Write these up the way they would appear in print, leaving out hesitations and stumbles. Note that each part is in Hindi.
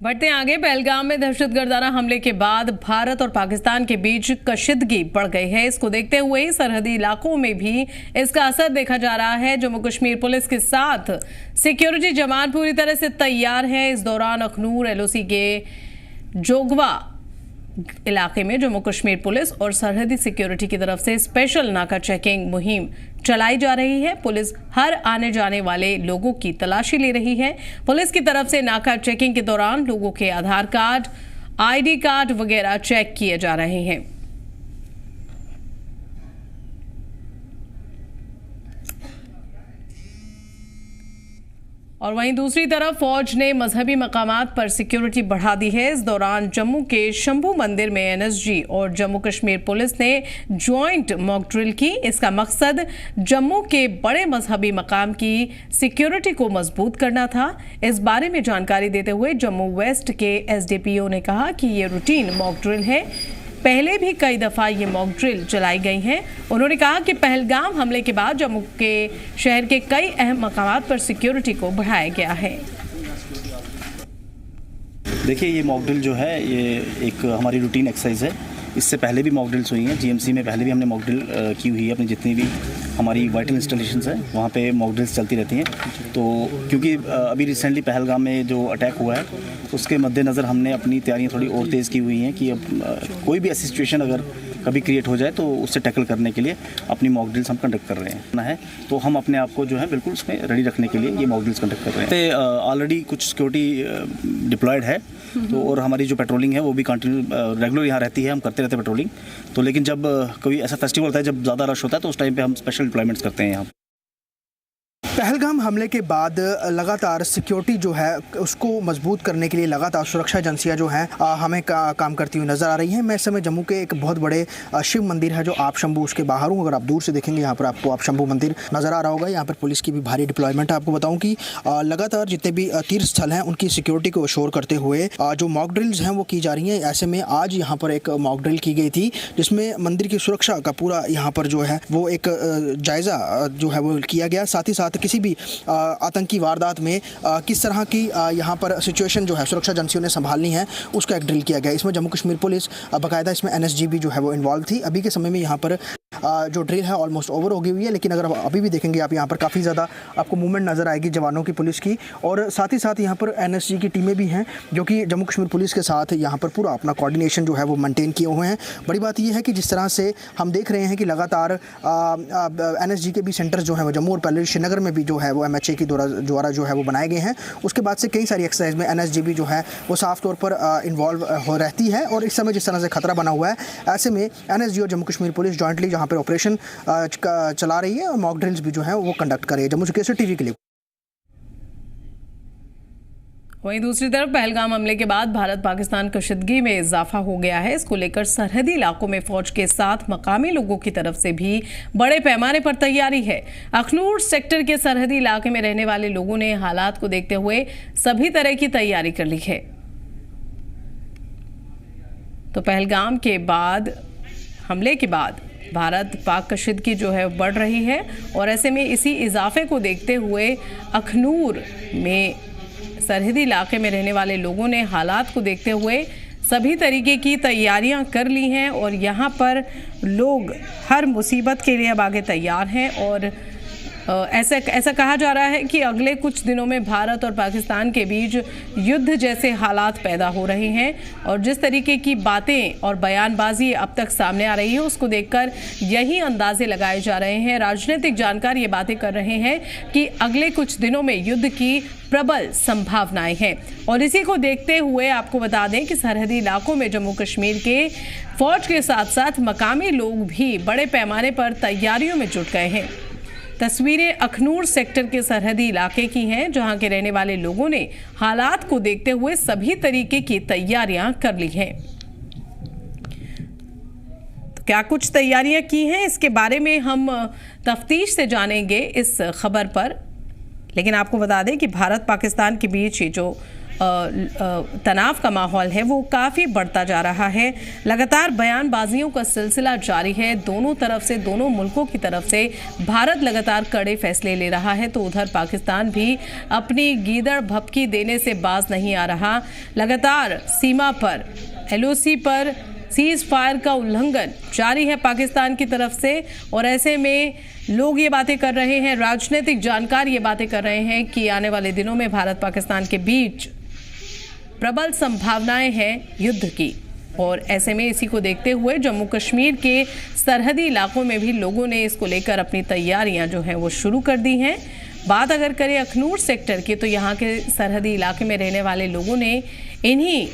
बढ़ते हैं आगे। पहलगाम में दहशतगर्दाना हमले के बाद भारत और पाकिस्तान के बीच कशीदगी बढ़ गई है। इसको देखते हुए ही सरहदी इलाकों में भी इसका असर देखा जा रहा है। जम्मू कश्मीर पुलिस के साथ सिक्योरिटी जवान पूरी तरह से तैयार हैं। इस दौरान अखनूर LOC के जोगवा इलाके में जम्मू कश्मीर पुलिस और सरहदी सिक्योरिटी की तरफ से स्पेशल नाका चेकिंग मुहिम चलाई जा रही है। पुलिस हर आने जाने वाले लोगों की तलाशी ले रही है। पुलिस की तरफ से नाका चेकिंग के दौरान लोगों के आधार कार्ड, ID कार्ड वगैरह चेक किए जा रहे हैं। और वहीं दूसरी तरफ फौज ने मजहबी मकामात पर सिक्योरिटी बढ़ा दी है। इस दौरान जम्मू के शंभू मंदिर में NSG और जम्मू कश्मीर पुलिस ने ज्वाइंट मॉक ड्रिल की। इसका मकसद जम्मू के बड़े मजहबी मकाम की सिक्योरिटी को मजबूत करना था। इस बारे में जानकारी देते हुए जम्मू वेस्ट के SDPO ने कहा कि ये रूटीन मॉक ड्रिल है। पहले भी कई दफ़ा ये मॉक ड्रिल चलाई गई हैं। उन्होंने कहा कि पहलगाम हमले के बाद जम्मू के शहर के कई अहम मकामात पर सिक्योरिटी को बढ़ाया गया है। देखिए, ये मॉक ड्रिल जो है ये एक हमारी रूटीन एक्सरसाइज है। इससे पहले भी मॉक ड्रिल्स हुई हैं। GMC में पहले भी हमने मॉक ड्रिल की हुई है। अपनी जितनी भी हमारी वाइटल इंस्टॉलेशंस हैं वहाँ पे मॉक ड्रिल्स चलती रहती हैं। तो क्योंकि अभी रिसेंटली पहलगाम में जो अटैक हुआ है उसके मद्देनज़र हमने अपनी तैयारियाँ थोड़ी और तेज़ की हुई हैं कि अब कोई भी ऐसी सिचुएशन अगर कभी क्रिएट हो जाए तो उससे टैकल करने के लिए अपनी मॉक ड्रिल्स हम कंडक्ट कर रहे हैं। तो हम अपने आप को जो है बिल्कुल उसमें रेडी रखने के लिए ये मॉक ड्रिल्स कंडक्ट कर रहे हैं। ऑलरेडी कुछ सिक्योरिटी डिप्लॉयड है तो और हमारी जो पेट्रोलिंग है वो भी कंटिन्यू रेगुलर यहाँ रहती है। हम करते रहते हैं पेट्रोलिंग। तो लेकिन जब कोई ऐसा फेस्टिवल होता है, जब ज़्यादा रश होता है, तो उस टाइम पे हम स्पेशल डिप्लॉयमेंट्स करते हैं यहाँ। पहलगाम हमले के बाद लगातार सिक्योरिटी जो है उसको मजबूत करने के लिए लगातार सुरक्षा एजेंसियां जो हैं हमें काम करती हुई नज़र आ रही हैं। मैं इस समय जम्मू के एक बहुत बड़े शिव मंदिर है जो आप शंभू, उसके बाहर हूँ। अगर आप दूर से देखेंगे यहाँ पर आपको आप शंभू मंदिर नज़र आ रहा होगा। यहाँ पर पुलिस की भी भारी डिप्लॉयमेंट है। आपको बताऊँ कि लगातार जितने भी तीर्थ स्थल हैं उनकी सिक्योरिटी को अश्योर करते हुए जो मॉक ड्रिल्स हैं वो की जा रही हैं। ऐसे में आज यहाँ पर एक मॉक ड्रिल की गई थी जिसमें मंदिर की सुरक्षा का पूरा यहाँ पर जो है वो एक जायज़ा जो है वो किया गया। साथ ही साथ किसी भी आतंकी वारदात में किस तरह की यहाँ पर सिचुएशन जो है सुरक्षा एजेंसियों ने संभालनी है उसका एक ड्रिल किया गया। इसमें जम्मू कश्मीर पुलिस बाकायदा इसमें NSG भी जो है वो इन्वॉल्व थी। अभी के समय में यहाँ पर जो ड्रिल है ऑलमोस्ट ओवर हो गई हुई है, लेकिन अगर अभी भी देखेंगे आप यहाँ पर काफ़ी ज़्यादा आपको मूवमेंट नज़र आएगी जवानों की, पुलिस की। और साथ ही साथ यहाँ पर NSG की टीमें भी हैं जो कि जम्मू कश्मीर पुलिस के साथ यहाँ पर पूरा अपना कोऑर्डिनेशन जो है वो मेंटेन किए हुए हैं। बड़ी बात यह है कि जिस तरह से हम देख रहे हैं कि लगातार NSG के भी सेंटर्स जो हैं वो जम्मू और पहले श्रीनगर में भी जो है वो MHA की द्वारा जो है वो बनाए गए हैं। उसके बाद से कई सारी एक्सरसाइज में NSG भी जो है वो साफ तौर पर इन्वॉल्व हो रहती है। और इस समय जिस तरह से खतरा बना हुआ है, ऐसे में NSG और जम्मू कश्मीर पुलिस जॉइंटली जहाँ पर ऑपरेशन चला रही है और मॉक ड्रिल्स भी जो है वो कंडक्ट कर रही है। जम्मू से केसर TV के लिए। वहीं दूसरी तरफ पहलगाम हमले के बाद भारत पाकिस्तान कशीदगी में इजाफा हो गया है। इसको लेकर सरहदी इलाकों में फौज के साथ मकामी लोगों की तरफ से भी बड़े पैमाने पर तैयारी है। अखनूर सेक्टर के सरहदी इलाके में रहने वाले लोगों ने हालात को देखते हुए सभी तरह की तैयारी कर ली है। तो पहलगाम के बाद हमले के बाद भारत पाक कशीदगी जो है बढ़ रही है और ऐसे में इसी इजाफे को देखते हुए अखनूर में सरहदी इलाके में रहने वाले लोगों ने हालात को देखते हुए सभी तरीके की तैयारियां कर ली हैं और यहाँ पर लोग हर मुसीबत के लिए अब आगे तैयार हैं। और ऐसा कहा जा रहा है कि अगले कुछ दिनों में भारत और पाकिस्तान के बीच युद्ध जैसे हालात पैदा हो रहे हैं। और जिस तरीके की बातें और बयानबाजी अब तक सामने आ रही है उसको देखकर यही अंदाजे लगाए जा रहे हैं। राजनीतिक जानकार ये बातें कर रहे हैं कि अगले कुछ दिनों में युद्ध की प्रबल संभावनाएं हैं। और इसी को देखते हुए आपको बता दें कि सरहदी इलाकों में जम्मू कश्मीर के फौज के साथ साथ मकामी लोग भी बड़े पैमाने पर तैयारियों में जुट गए हैं। तस्वीरें अखनूर सेक्टर के सरहदी इलाके की हैं जहां के रहने वाले लोगों ने हालात को देखते हुए सभी तरीके की तैयारियां कर ली हैं। तो क्या कुछ तैयारियां की हैं इसके बारे में हम तफ्तीश से जानेंगे इस खबर पर। लेकिन आपको बता दें कि भारत पाकिस्तान के बीच ये जो तनाव का माहौल है वो काफ़ी बढ़ता जा रहा है। लगातार बयानबाजियों का सिलसिला जारी है। दोनों तरफ से, दोनों मुल्कों की तरफ से भारत लगातार कड़े फैसले ले रहा है, तो उधर पाकिस्तान भी अपनी गीदड़ भपकी देने से बाज नहीं आ रहा। लगातार सीमा पर LOC पर सीज फायर का उल्लंघन जारी है पाकिस्तान की तरफ से, और ऐसे में लोग ये बातें कर रहे हैं, राजनीतिक जानकार ये बातें कर रहे हैं कि आने वाले दिनों में भारत पाकिस्तान के बीच प्रबल संभावनाएं हैं युद्ध की। और ऐसे में इसी को देखते हुए जम्मू कश्मीर के सरहदी इलाकों में भी लोगों ने इसको लेकर अपनी तैयारियां जो हैं वो शुरू कर दी हैं। बात अगर करें अखनूर सेक्टर की, तो यहाँ के सरहदी इलाके में रहने वाले लोगों ने इन्हीं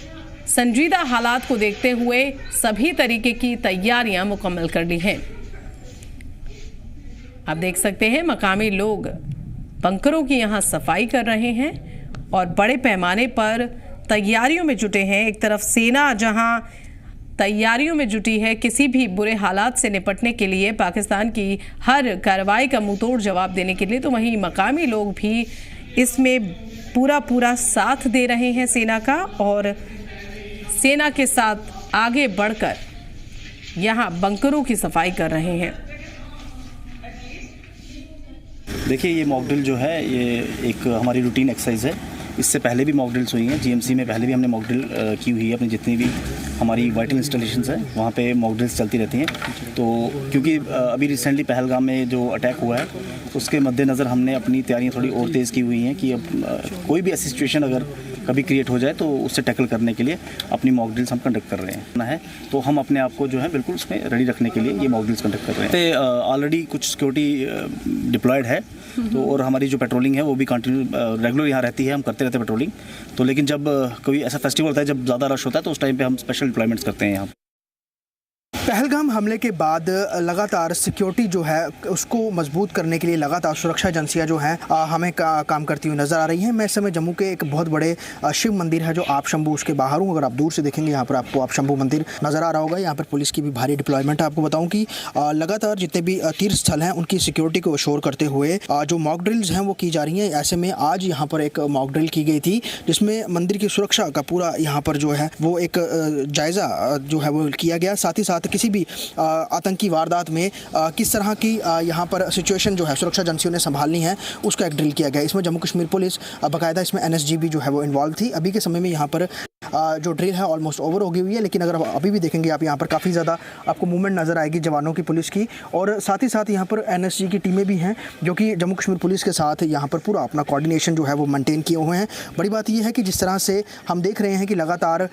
संजीदा हालात को देखते हुए सभी तरीके की तैयारियां मुकम्मल कर ली हैं। आप देख सकते हैं मकामी लोग बंकरों की यहां सफाई कर रहे हैं और बड़े पैमाने पर तैयारियों में जुटे हैं। एक तरफ सेना जहां तैयारियों में जुटी है किसी भी बुरे हालात से निपटने के लिए, पाकिस्तान की हर कार्रवाई का मुंहतोड़ जवाब देने के लिए, तो वहीं मकामी लोग भी इसमें पूरा साथ दे रहे हैं सेना का, और सेना के साथ आगे बढ़कर यहां बंकरों की सफाई कर रहे हैं। देखिए, ये मॉकड्रिल जो है ये एक हमारी रूटीन एक्सरसाइज है। इससे पहले भी मॉकड्रिल्स हुई हैं GMC में, पहले भी हमने मॉकड्रिल की हुई है। अपनी जितनी भी हमारी वाइटल इंस्टॉलेशंस हैं वहाँ पे मॉकड्रिल्स चलती रहती हैं। तो क्योंकि अभी रिसेंटली पहलगाम में जो अटैक हुआ है उसके मद्देनज़र हमने अपनी तैयारियाँ थोड़ी और तेज़ की हुई हैं कि अब कोई भी ऐसी सिचुएशन अगर कभी क्रिएट हो जाए तो उससे टैकल करने के लिए अपनी मॉक ड्रिल्स हम कंडक्ट कर रहे हैं है। तो हम अपने आप को जो है बिल्कुल उसमें रेडी रखने के लिए ये मॉक ड्रिल्स कंडक्ट कर रहे हैं। ऑलरेडी कुछ सिक्योरिटी डिप्लॉयड है, तो और हमारी जो पेट्रोलिंग है वो भी कंटिन्यू रेगुलर यहाँ रहती है। हम करते रहते हैं पेट्रोलिंग। तो लेकिन जब कोई ऐसा फेस्टिवल होता है, जब ज़्यादा रश होता है, तो उस टाइम पे हम स्पेशल डिप्लॉयमेंट्स करते हैं यहाँ। पहलगाम हमले के बाद लगातार सिक्योरिटी जो है उसको मजबूत करने के लिए लगातार सुरक्षा एजेंसियां जो हैं हमें काम करती हुई नज़र आ रही हैं। मैं इस समय जम्मू के एक बहुत बड़े शिव मंदिर है जो आप शंभू, उसके बाहर हूँ। अगर आप दूर से देखेंगे यहाँ पर आपको आप शंभू मंदिर नज़र आ रहा होगा। यहाँ पर पुलिस की भी भारी डिप्लॉयमेंट है। आपको बताऊँ कि लगातार जितने भी तीर्थ स्थल हैं उनकी सिक्योरिटी को अश्योर करते हुए जो मॉक ड्रिल्स हैं वो की जा रही हैं। ऐसे में आज यहाँ पर एक मॉक ड्रिल की गई थी जिसमें मंदिर की सुरक्षा का पूरा यहाँ पर जो है वो एक जायज़ा जो है वो किया गया। साथ ही साथ किसी भी आतंकी वारदात में किस तरह की यहाँ पर सिचुएशन जो है सुरक्षा एजेंसियों ने संभालनी है उसका एक ड्रिल किया गया। इसमें जम्मू कश्मीर पुलिस बाकायदा इसमें NSGB जो है वो इन्वॉल्व थी। अभी के समय में यहाँ पर जो ड्रिल है ऑलमोस्ट ओवर हो गई हुई है, लेकिन अगर अभी भी देखेंगे आप यहाँ पर काफ़ी ज़्यादा आपको मूवमेंट नज़र आएगी जवानों की, पुलिस की, और साथ ही साथ यहाँ पर NSG की टीमें भी हैं जो कि जम्मू कश्मीर पुलिस के साथ यहाँ पर पूरा अपना कोऑर्डिनेशन जो है वो मेंटेन किए हुए हैं। बड़ी बात यह है कि जिस तरह से हम देख रहे हैं कि लगातार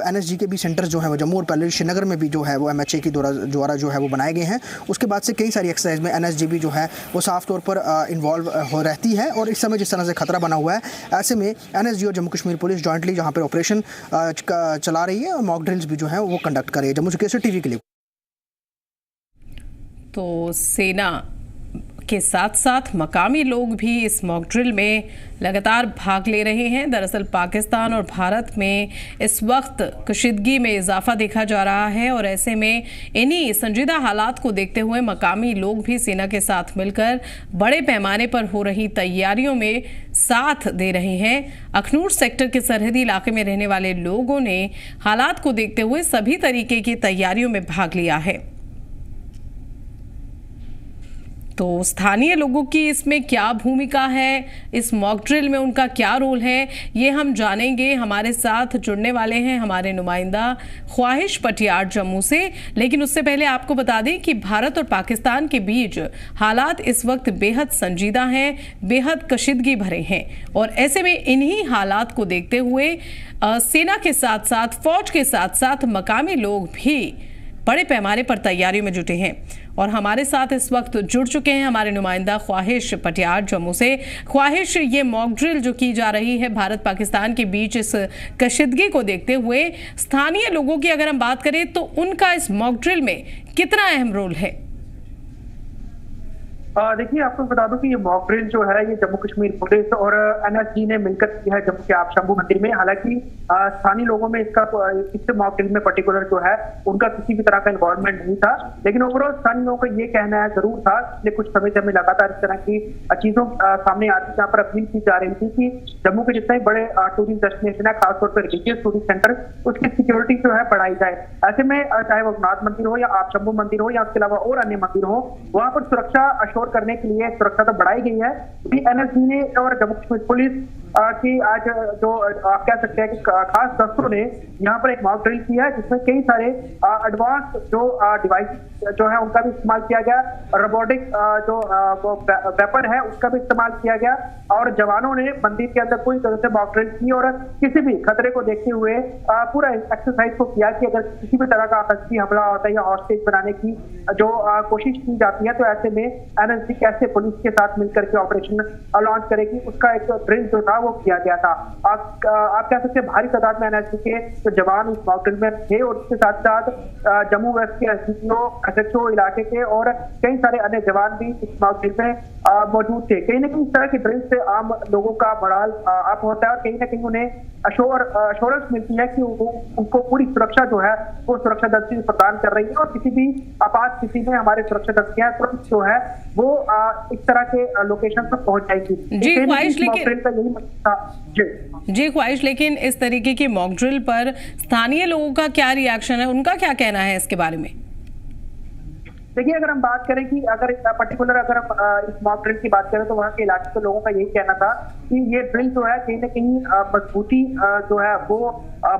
NSG के भी सेंटर्स जो हैं वो जम्मू और पहले श्रीनगर में भी जो है वो MHA की द्वारा जो है वो बनाए गए हैं। उसके बाद से कई सारी एक्सरसाइज में NSGB जो है वो साफ तौर पर इन्वॉल्व हो रहती है। और इस समय जिस तरह से खतरा बना हुआ है, ऐसे में NSG और जम्मू कश्मीर पुलिस जॉइंटली जहाँ पर ऑपरेशन चला रही है और मॉक ड्रिल्स भी जो है वो कंडक्ट कर रही है। जम्मू से केसर टीवी के लिए। तो सेना के साथ साथ मकामी लोग भी इस मॉक ड्रिल में लगातार भाग ले रहे हैं। दरअसल पाकिस्तान और भारत में इस वक्त कशीदगी में इजाफा देखा जा रहा है, और ऐसे में इन्हीं संजीदा हालात को देखते हुए मकामी लोग भी सेना के साथ मिलकर बड़े पैमाने पर हो रही तैयारियों में साथ दे रहे हैं। अखनूर सेक्टर के सरहदी इलाके में रहने वाले लोगों ने हालात को देखते हुए सभी तरीके की तैयारियों में भाग लिया है। तो स्थानीय लोगों की इसमें क्या भूमिका है, इस मॉक ड्रिल में उनका क्या रोल है, ये हम जानेंगे। हमारे साथ जुड़ने वाले हैं हमारे नुमाइंदा ख्वाहिश पटियार जम्मू से। लेकिन उससे पहले आपको बता दें कि भारत और पाकिस्तान के बीच हालात इस वक्त बेहद संजीदा हैं, बेहद कशीदगी भरे हैं, और ऐसे में इन्हीं हालात को देखते हुए सेना के साथ साथ फौज के साथ साथ मकामी लोग भी बड़े पैमाने पर तैयारियों में जुटे हैं। और हमारे साथ इस वक्त जुड़ चुके हैं हमारे नुमाइंदा ख्वाहिश पटियार जम्मू से। ख्वाहिश, ये मॉक ड्रिल जो की जा रही है भारत पाकिस्तान के बीच इस कशीदगी को देखते हुए स्थानीय लोगों की अगर हम बात करें तो उनका इस मॉक ड्रिल में कितना अहम रोल है? देखिए, आपको बता दूं कि ये मॉक ड्रिल जो है ये जम्मू कश्मीर पुलिस और एनएसजी ने मिलकर की है जम्मू के आप शंभू मंदिर में। हालांकि स्थानीय लोगों में इस मॉक ड्रिल में पर्टिकुलर जो है उनका किसी भी तरह का इन्वॉल्वमेंट नहीं था, लेकिन ओवरऑल स्थानीय लोगों का ये कहना है जरूर था। पिछले कुछ समय से हमें लगातार इस तरह की चीजों सामने आती, जहाँ पर अपील की जा रही थी कि जम्मू के जितने बड़े टूरिस्ट डेस्टिनेशन है, खासतौर पर रिलीजियस टूरिस्ट सेंटर, उसकी सिक्योरिटी जो है बढ़ाई जाए। ऐसे में चाहे वो नाथ मंदिर हो या आप शंभू मंदिर हो या उसके अलावा और अन्य मंदिर हो, वहां पर सुरक्षा अश्योर करने के लिए सुरक्षा तो बढ़ाई गई है। एनएसजी ने और जम्मू कश्मीर पुलिस की आज जो आप कह सकते हैं कि खास दस्तों ने यहाँ पर एक मॉक ड्रिल किया है, जिसमें कई सारे एडवांस जो डिवाइस जो है उनका भी इस्तेमाल किया गया, रोबोटिक जो वेपन है उसका भी इस्तेमाल किया गया, और जवानों ने मंदिर के अंदर पूरी तरह से मॉक ड्रिल की और किसी भी खतरे को देखते हुए पूरा एक्सरसाइज को किया कि अगर किसी भी तरह का आतंकी हमला होता है या हॉस्टेज बनाने की जो कोशिश की जाती है, तो ऐसे में एनएसजी कैसे पुलिस के साथ मिलकर के ऑपरेशन लॉन्च करेगी, उसका एक ड्रिल जो था वो किया गया था। आप कह सकते हैं भारी तादाद में एनएसजी के जो जवान इस मॉक ड्रिल में थे, और उसके साथ साथ जम्मू वेस्ट के एसडीपीओ, एसएचओ इलाके के और कई सारे अन्य जवान भी इस मॉक ड्रिल में मौजूद थे। कहीं ना कहीं इस तरह की ड्रिल से आम लोगों का मोराल अप होता है और कहीं ना कहीं उन्हें अश्योरेंस मिलती है कि उनको पूरी सुरक्षा जो है वो सुरक्षा एजेंसी प्रदान कर रही है, और किसी भी आपात स्थिति में हमारे सुरक्षा एजेंसियां तुरंत जो है वो इस तरह के लोकेशन पर पहुंच जाएगी। जी ख्वाहिश, लेकिन जी ख्वाहिश, लेकिन इस तरीके की मॉक ड्रिल पर स्थानीय लोगों का क्या रिएक्शन है, उनका क्या कहना है इसके बारे में? देखिए, अगर हम बात करें कि अगर पर्टिकुलर अगर हम इस मॉक ड्रिल की बात करें, तो वहाँ के इलाके के लोगों का यही कहना था कि ये ड्रिल जो है कहीं ना कहीं मजबूती जो है वो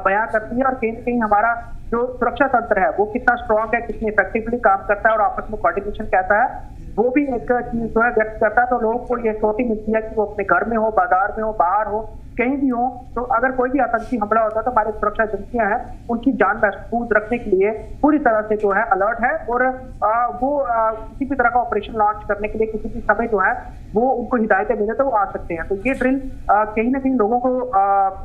बयां करती है, और कहीं ना कहीं हमारा जो सुरक्षा तंत्र है वो कितना स्ट्रांग है, कितनी इफेक्टिवली काम करता है और आपस में कोऑर्डिनेशन कैसा है, वो भी एक चीज जो है व्यक्त करता है। तो लोगों को ये सोटी मिलती है कि वो अपने घर में हो, बाजार में हो, बाहर हो, कहीं भी हो, तो अगर कोई भी आतंकी हमला होता है तो हमारे सुरक्षा एजेंसियां हैं उनकी जान महफूज रखने के लिए पूरी तरह से जो है अलर्ट है, और वो किसी भी तरह का ऑपरेशन लॉन्च करने के लिए किसी भी समय जो है वो उनको हिदायतें मिले तो वो आ सकते हैं। तो ये ड्रिल कहीं ना कहीं लोगों को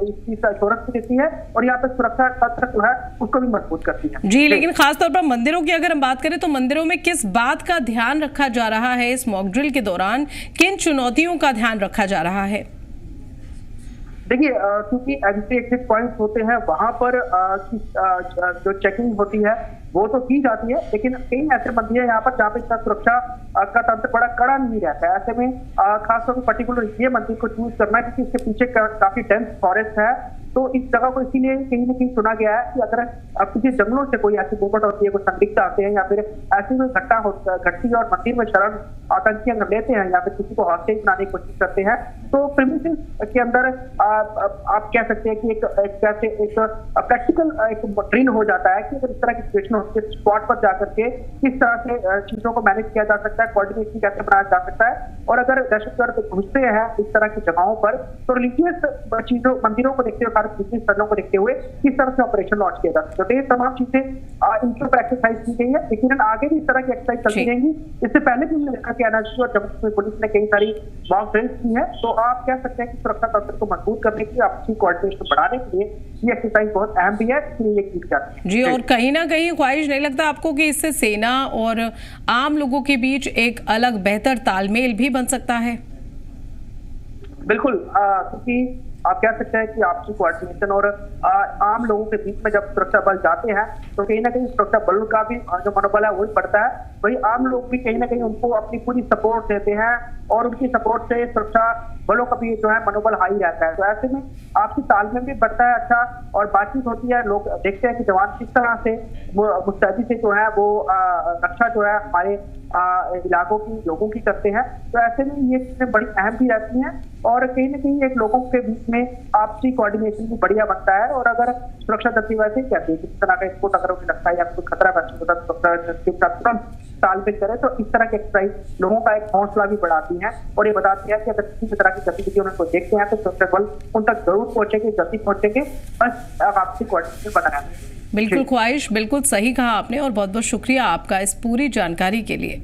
इस चीज का एश्योरेंस देती है, और यहाँ पे सुरक्षा तंत्र जो है उसको भी मजबूत करती है। जी, लेकिन खासतौर पर मंदिरों की अगर हम बात करें तो मंदिरों में किस बात का ध्यान रखा जा रहा है इस मॉक ड्रिल के दौरान, किन चुनौतियों का ध्यान रखा जा रहा है? देखिए, क्योंकि एंट्री एग्जिट पॉइंट्स होते हैं वहां पर जो चेकिंग होती है वो तो की जाती है, लेकिन कई ऐसे मंदिर है यहाँ पर जहाँ पे इसका सुरक्षा का तंत्र बड़ा कड़ा नहीं रहता है। ऐसे में खासतौर पर पर्टिकुलर ये मंदिर को चूज करना है क्योंकि इसके पीछे काफी डेंस फॉरेस्ट है, तो इस जगह को इसीलिए कहीं ना कहीं चुना गया है कि अगर किसी जंगलों से कोई ऐसी मूवमेंट होती है, कोई संदिग्ध आते हैं या फिर ऐसी कोई घटना घटती है और मंदिर में शरण आतंकी अगर लेते हैं या फिर किसी को हॉस्टेज बनाने की कोशिश करते हैं, तो प्रीमिसेस के अंदर आप कह सकते हैं कि एक प्रैक्टिकल एक ड्रिल हो जाता है कि अगर इस तरह की सिचुएशन होती है, स्पॉट पर जाकर के किस तरह से चीजों को मैनेज किया जा सकता है, कोऑर्डिनेशन कैसे बनाया जा सकता है, और अगर दहशतगर्द घुसते हैं इस तरह की जगहों पर तो रिलीजियस चीजों मंदिरों को देखते हुए, स्थलों को देखते हुए किस तरह से ऑपरेशन लॉन्च किया जा सकता है। तो ये तमाम चीजें इनके ऊपर एक्सरसाइज की गई है, लेकिन आगे भी इस तरह की एक्सरसाइज चलती रहेंगी। इससे पहले भी हमने देखा कि एनएसजी और जम्मू कश्मीर पुलिस ने कई सारी मॉक ड्रिल्स की है, तो आप कह सकते हैं कि सुरक्षा तंत्र को मजबूत करने की, आपसी कोऑर्डिनेशन बढ़ाने के लिए ये एक्सरसाइज बहुत अहम भी है, इसलिए ये की जाती है। जी, और कहीं ना कहीं ख्वाहिश नहीं लगता आपको कि इससे सेना और आम लोगों के बीच एक अलग बेहतर तालमेल भी बन सकता है? बिल्कुल, क्योंकि आप कह सकते हैं कि आपसी कोऑर्डिनेशन और आम लोगों के बीच में जब सुरक्षा बल जाते हैं तो कहीं ना कहीं सुरक्षा बल का भी जो मनोबल है वही बढ़ता है, वही आम लोग भी कहीं ना कहीं उनको अपनी पूरी सपोर्ट देते हैं और उनकी सपोर्ट से सुरक्षा बलों का भी जो है मनोबल हाई रहता है। तो ऐसे में आपसी तालमेल भी बढ़ता है अच्छा, और बातचीत होती है, लोग देखते हैं कि जवान किस तरह से मुस्तैदी से जो है वो रक्षा जो है हमारे इलाकों की लोगों की करते हैं। तो ऐसे में ये चीजें बड़ी अहम भी रहती हैं, और कहीं ना कहीं एक लोगों के बीच में आपसी कोऑर्डिनेशन भी बढ़िया बनता है। और अगर सुरक्षा दस्ती वैसे कहते हैं किस तरह का स्पोर्ट अगर उन्हें लगता है या कोई खतरा महसूस होता है तो तुरंत तालमेल करे, तो इस तरह की एक्सरसाइज लोगों का एक हौसला भी बढ़ाती है और ये बताती है कि अगर किसी भी तरह की गतिविधि उनको देखते हैं तो सुरक्षा बल उन तक जरूर पहुंचेंगे, जल्दी पहुंचेंगे, बस आपसी कोऑर्डिनेशन बना है। बिल्कुल ख्वाहिश, बिल्कुल सही कहा आपने, और बहुत बहुत शुक्रिया आपका इस पूरी जानकारी के लिए।